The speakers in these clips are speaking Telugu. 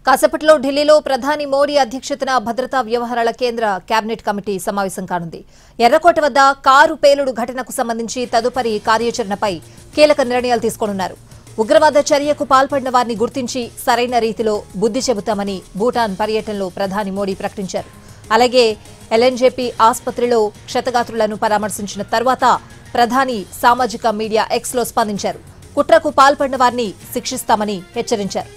కాసేపట్లో ఢిల్లీలో ప్రధాని మోడీ అధ్యక్షతన భద్రతా వ్యవహారాల కేంద్ర కేబినెట్ కమిటీ సమావేశం కానుంది. ఎర్రకోట వద్ద కారు పేలుడు ఘటనకు సంబంధించి తదుపరి కార్యాచరణపై కీలక నిర్ణయాలు తీసుకోనున్నారు. ఉగ్రవాద చర్యకు పాల్పడిన వారిని గుర్తించి సరైన రీతిలో బుద్ధి చెబుతామని భూటాన్ పర్యటనలో ప్రధాని మోడీ ప్రకటించారు. అలాగే ఎల్ఎన్జేపీ ఆసుపత్రిలో క్షతగాత్రులను పరామర్శించిన తర్వాత ప్రధాని సామాజిక మీడియా ఎక్స్లో స్పందించారు. కుట్రకు పాల్పడిన వారిని శిక్షిస్తామని హెచ్చరించారు.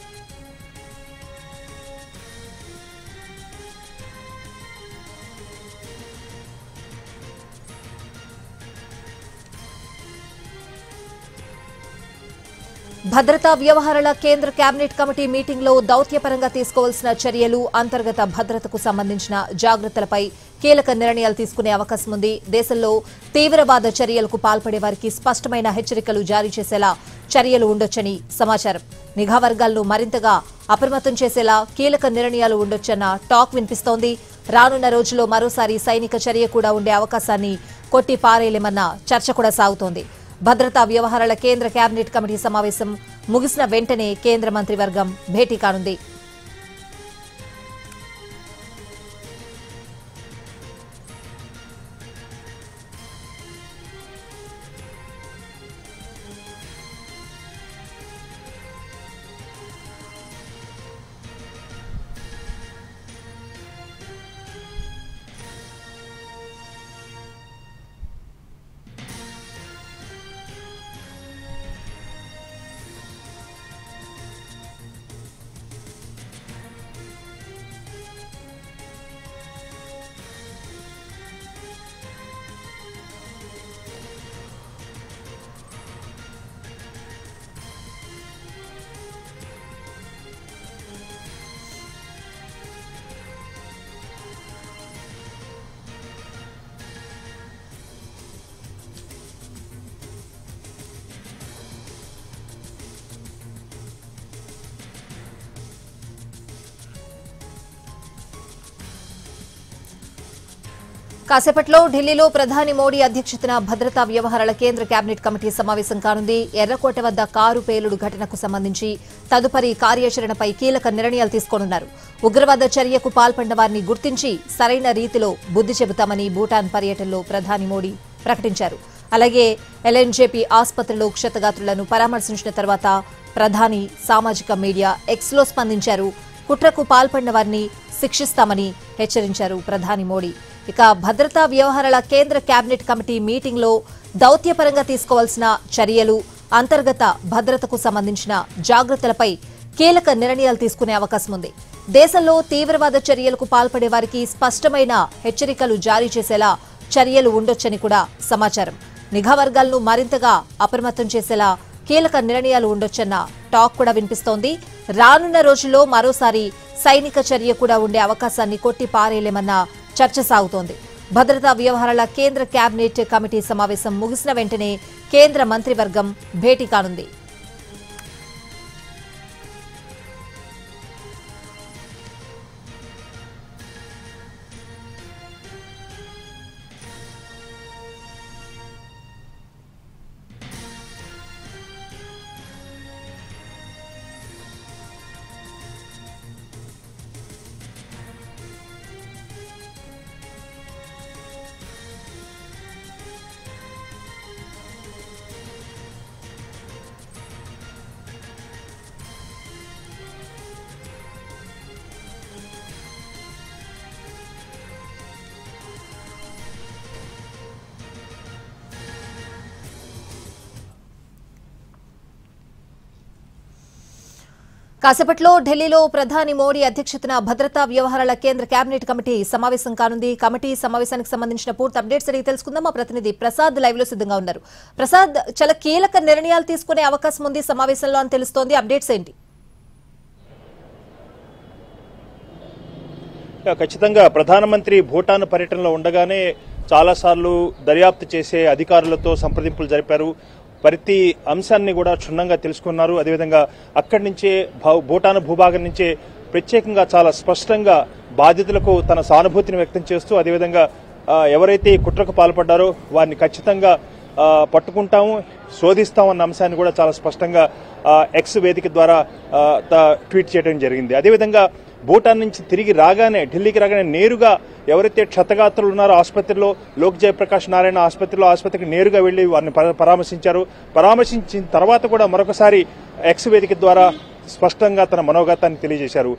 భద్రతా వ్యవహారాల కేంద్ర కేబినెట్ కమిటీ మీటింగ్లో దౌత్యపరంగా తీసుకోవాల్సిన చర్యలు, అంతర్గత భద్రతకు సంబంధించిన జాగ్రత్తలపై కీలక నిర్ణయాలు తీసుకునే అవకాశం ఉంది. దేశంలో తీవ్రవాద చర్యలకు పాల్పడే వారికి స్పష్టమైన హెచ్చరికలు జారీ చేసేలా చర్యలు ఉండొచ్చని సమాచారం. నిఘా వర్గాలను మరింతగా అప్రమత్తం చేసేలా కీలక నిర్ణయాలు ఉండొచ్చన్న టాక్ వినిపిస్తోంది. రానున్న రోజుల్లో మరోసారి సైనిక చర్య కూడా ఉండే అవకాశాన్ని కొట్టి పారేయలేమన్న చర్చ కూడా సాగుతోంది. భద్రతా వ్యవహారాల కేంద్ర కేబినెట్ కమిటీ సమావేశం ముగిసిన వెంటనే కేంద్ర మంత్రివర్గం భేటీ కానుంది. కాసేపట్లో ఢిల్లీలో ప్రధాని మోడీ అధ్యక్షతన భద్రతా వ్యవహారాల కేంద్ర కేబినెట్ కమిటీ సమావేశం కానుంది. ఎర్రకోట వద్ద కారు పేలుడు ఘటనకు సంబంధించి తదుపరి కార్యాచరణపై కీలక నిర్ణయాలు తీసుకోనున్నారు. ఉగ్రవాద చర్యకు పాల్పడిన వారిని గుర్తించి సరైన రీతిలో బుద్ధి చెబుతామని భూటాన్ పర్యటనలో ప్రధాని మోడీ ప్రకటించారు. అలాగే ఎల్ఎన్జేపీ ఆసుపత్రిలో క్షతగాత్రులను పరామర్శించిన తర్వాత ప్రధాని సామాజిక మీడియా ఎక్స్లో స్పందించారు. కుట్రకు పాల్పడిన వారిని శిక్షిస్తామని హెచ్చరించారు ప్రధాని మోడీ. ఇక భద్రతా వ్యవహారాల కేంద్ర కేబినెట్ కమిటీ మీటింగ్లో దౌత్యపరంగా తీసుకోవాల్సిన చర్యలు, అంతర్గత భద్రతకు సంబంధించిన జాగ్రత్తలపై కీలక నిర్ణయాలు తీసుకునే అవకాశం ఉంది. దేశంలో తీవ్రవాద చర్యలకు పాల్పడే వారికి స్పష్టమైన హెచ్చరికలు జారీ చేసేలా చర్యలు ఉండొచ్చని కూడా సమాచారం. నిఘా వర్గాలను మరింతగా అప్రమత్తం చేసేలా కీలక నిర్ణయాలు ఉండొచ్చన్న టాక్ కూడా వినిపిస్తోంది. రానున్న రోజుల్లో మరోసారి సైనిక చర్య కూడా ఉండే అవకాశాన్ని కొట్టి పారేయలేమన్న చర్చ సాగుతోంది. భద్రతా వ్యవహారాల కేంద్ర కేబినెట్ కమిటీ సమావేశం ముగిసిన వెంటనే కేంద్ర మంత్రివర్గం భేటీ కానుంది. కాసేపట్లో ఢిల్లీలో ప్రధాని మోడీ అధ్యక్షతన భద్రతా వ్యవహారాల కేంద్ర కేబినెట్ కమిటీ సమావేశం కానుంది. కమిటీ సమావేశానికి సంబంధించిన పూర్తి అప్డేట్స్ అడిగి తెలుసుకుందాం. మా ప్రతినిధి ప్రసాద్ లైవ్ లో సిద్ధంగా ఉన్నారు. ప్రసాద్, చాలా కీలక నిర్ణయాలు తీసుకునే అవకాశం ఉంది సమావేశంలో అని తెలుస్తోంది. అప్డేట్స్ ఏంటి? ఖచ్చితంగా ప్రధానమంత్రి భూటాన్ పర్యటనలో ఉండగానే చాలాసార్లు దర్యాప్తు చేసే అధికారులతో సంప్రదింపులు జరిపారు. ప్రతి అంశాన్ని కూడా క్షుణ్ణంగా తెలుసుకున్నారు. అదేవిధంగా అక్కడి నుంచే భూటాన్ భూభాగం నుంచే ప్రత్యేకంగా చాలా స్పష్టంగా బాధితులకు తన సానుభూతిని వ్యక్తం చేస్తూ అదేవిధంగా ఎవరైతే కుట్రకు పాల్పడ్డారో వారిని ఖచ్చితంగా పట్టుకుంటాము, శోధిస్తాం అన్న అంశాన్ని కూడా చాలా స్పష్టంగా ఎక్స్ వేదిక ద్వారా ట్వీట్ చేయడం జరిగింది. అదేవిధంగా భూటాన్ నుంచి తిరిగి రాగానే, ఢిల్లీకి రాగానే నేరుగా ఎవరైతే క్షతగాత్రులు ఉన్నారో ఆసుపత్రిలో, లోక్ జయప్రకాష్ నారాయణ ఆసుపత్రికి నేరుగా వెళ్లి వారిని పరామర్శించారు. పరామర్శించిన తర్వాత కూడా మరొకసారి ఎక్స్ వేదిక ద్వారా స్పష్టంగా తన మనోగతాన్ని తెలియజేశారు.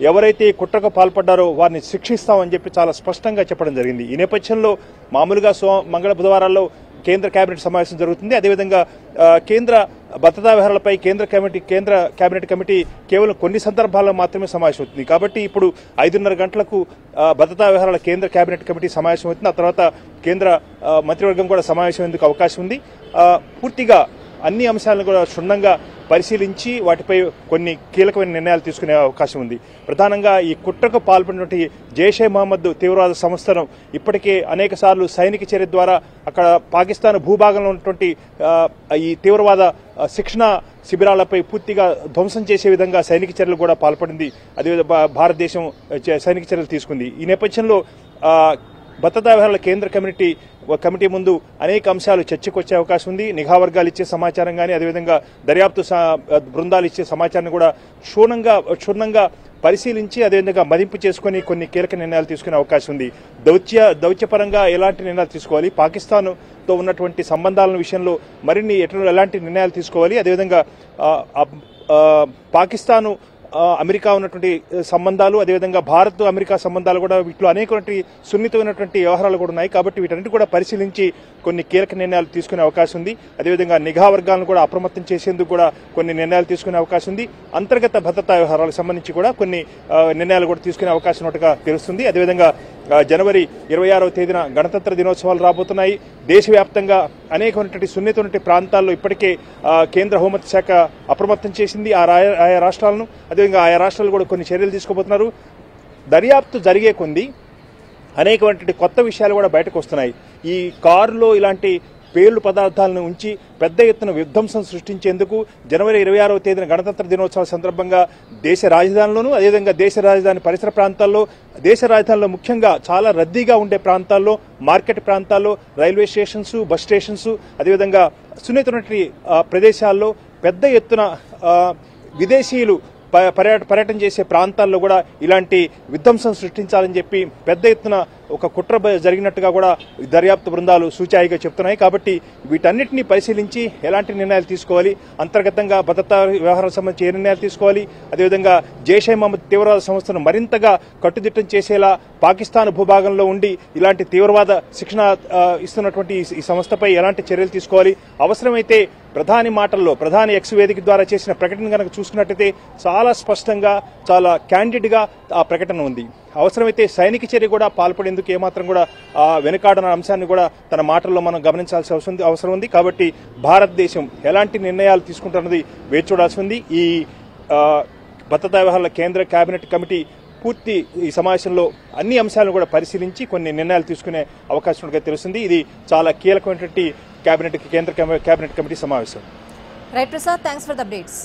ఎవరైతే కుట్రకు పాల్పడ్డారో వారిని శిక్షిస్తామని చెప్పి చాలా స్పష్టంగా చెప్పడం జరిగింది. ఈ నేపథ్యంలో మామూలుగా మంగళ బుధవారాల్లో కేంద్ర కేబినెట్ సమావేశం జరుగుతుంది. అదేవిధంగా కేంద్ర భద్రతా వ్యవహారాలపై కేంద్ర కేబినెట్ కమిటీ కేవలం కొన్ని సందర్భాల్లో మాత్రమే సమావేశం అవుతుంది. కాబట్టి ఇప్పుడు 5:30 గంటలకు భద్రతా వ్యవహారాల కేంద్ర కేబినెట్ కమిటీ సమావేశం అవుతుంది. ఆ తర్వాత కేంద్ర మంత్రివర్గం కూడా సమావేశమయ్యేందుకు అవకాశం ఉంది. పూర్తిగా అన్ని అంశాలను కూడా క్షుణ్ణంగా పరిశీలించి వాటిపై కొన్ని కీలకమైన నిర్ణయాలు తీసుకునే అవకాశం ఉంది. ప్రధానంగా ఈ కుట్రకు పాల్పడినటువంటి జైషే మహమ్మద్ తీవ్రవాద సంస్థను ఇప్పటికే అనేక సార్లు సైనిక చర్య ద్వారా అక్కడ పాకిస్తాన్ భూభాగంలో ఉన్నటువంటి ఈ తీవ్రవాద శిక్షణ శిబిరాలపై పూర్తిగా ధ్వంసం చేసే విధంగా సైనిక చర్యలు కూడా పాల్పడింది. అదేవిధంగా భారతదేశం సైనిక చర్యలు తీసుకుంది. ఈ నేపథ్యంలో భద్రతా వ్యవహారాల కేంద్ర కమిటీ ముందు అనేక అంశాలు చర్చకు వచ్చే అవకాశం ఉంది. నిఘా వర్గాలు ఇచ్చే సమాచారం కానీ, అదేవిధంగా దర్యాప్తు బృందాలు ఇచ్చే సమాచారాన్ని కూడా క్షుణ్ణంగా పరిశీలించి అదేవిధంగా మదింపు చేసుకుని కొన్ని కీలక నిర్ణయాలు తీసుకునే అవకాశం ఉంది. దౌత్యపరంగా ఎలాంటి నిర్ణయాలు తీసుకోవాలి, పాకిస్తాన్తో ఉన్నటువంటి సంబంధాల విషయంలో మరిన్ని ఎలాంటి నిర్ణయాలు తీసుకోవాలి, అదేవిధంగా పాకిస్తాను అమెరికా ఉన్నటువంటి సంబంధాలు, అదేవిధంగా భారత్ అమెరికా సంబంధాలు కూడా వీటిలో అనేకటువంటి సున్నితమైనటువంటి వ్యవహారాలు కూడా ఉన్నాయి. కాబట్టి వీటన్నిటి కూడా పరిశీలించి కొన్ని కీలక నిర్ణయాలు తీసుకునే అవకాశం ఉంది. అదేవిధంగా నిఘా వర్గాలను కూడా అప్రమత్తం చేసేందుకు కూడా కొన్ని నిర్ణయాలు తీసుకునే అవకాశం ఉంది. అంతర్గత భద్రతా వ్యవహారాలకు సంబంధించి కూడా కొన్ని నిర్ణయాలు కూడా తీసుకునే అవకాశం ఉన్నట్టుగా తెలుస్తుంది. అదేవిధంగా జనవరి 26వ తేదీన గణతంత్ర దినోత్సవాలు రాబోతున్నాయి. దేశవ్యాప్తంగా అనేకమైనటువంటి సున్నితమైనటువంటి ప్రాంతాల్లో ఇప్పటికే కేంద్ర హోంమంత్రి శాఖ అప్రమత్తం చేసింది ఆయా రాష్ట్రాలను. అదేవిధంగా ఆయా రాష్ట్రాలు కూడా కొన్ని చర్యలు తీసుకోబోతున్నారు. దర్యాప్తు జరిగే కొంది అనేకమైనటువంటి కొత్త విషయాలు కూడా బయటకు వస్తున్నాయి. ఈ కారులో ఇలాంటి పేలుడు పదార్థాలను ఉంచి పెద్ద ఎత్తున విధ్వంసం సృష్టించేందుకు జనవరి 26వ తేదీన గణతంత్ర దినోత్సవం సందర్భంగా దేశ రాజధానిలోనూ, అదేవిధంగా దేశ రాజధాని పరిసర ప్రాంతాల్లో, దేశ రాజధానిలో ముఖ్యంగా చాలా రద్దీగా ఉండే ప్రాంతాల్లో, మార్కెట్ ప్రాంతాల్లో, రైల్వే స్టేషన్స్, బస్ స్టేషన్స్, అదేవిధంగా సున్నితమైనటువంటి ప్రదేశాల్లో పెద్ద ఎత్తున విదేశీయులు పర్యటన చేసే ప్రాంతాల్లో కూడా ఇలాంటి విధ్వంసం సృష్టించాలని చెప్పి పెద్ద ఎత్తున ఒక కుట్ర జరిగినట్టుగా కూడా దర్యాప్తు బృందాలు సూచాయిగా చెప్తున్నాయి. కాబట్టి వీటన్నిటిని పరిశీలించి ఎలాంటి నిర్ణయాలు తీసుకోవాలి, అంతర్గతంగా భద్రతా వ్యవహారాలకు సంబంధించి ఏ నిర్ణయాలు తీసుకోవాలి, అదేవిధంగా జైషే మహమ్మద్ తీవ్రవాద సంస్థను మరింతగా కట్టుదిట్టం చేసేలా పాకిస్తాన్ భూభాగంలో ఉండి ఇలాంటి తీవ్రవాద శిక్షణ ఇస్తున్నటువంటి ఈ సంస్థపై ఎలాంటి చర్యలు తీసుకోవాలి, అవసరమైతే ప్రధాని ఎక్స్ వేదిక ద్వారా చేసిన ప్రకటన కనుక చూసుకున్నట్టయితే చాలా స్పష్టంగా, చాలా క్యాండిడ్గా ఆ ప్రకటన ఉంది. అవసరమైతే సైనిక చర్య కూడా పాల్పడేందుకు ఏమాత్రం కూడా వెనుకాడన అంశాన్ని కూడా తన మాటల్లో మనం గమనించాల్సిన అవసరం ఉంది. కాబట్టి భారతదేశం ఎలాంటి నిర్ణయాలు తీసుకుంటున్నది వేచి చూడాల్సి ఉంది. ఈ భద్రతా వ్యవహారాల కేంద్ర కేబినెట్ కమిటీ ఈ సమావేశంలో అన్ని అంశాలను కూడా పరిశీలించి కొన్ని నిర్ణయాలు తీసుకునే అవకాశం ఉన్నట్టుగా తెలుస్తుంది. ఇది చాలా కీలకమైనటువంటి కేంద్ర కేబినెట్ కమిటీ సమావేశం. Right Prasad, thanks for the updates.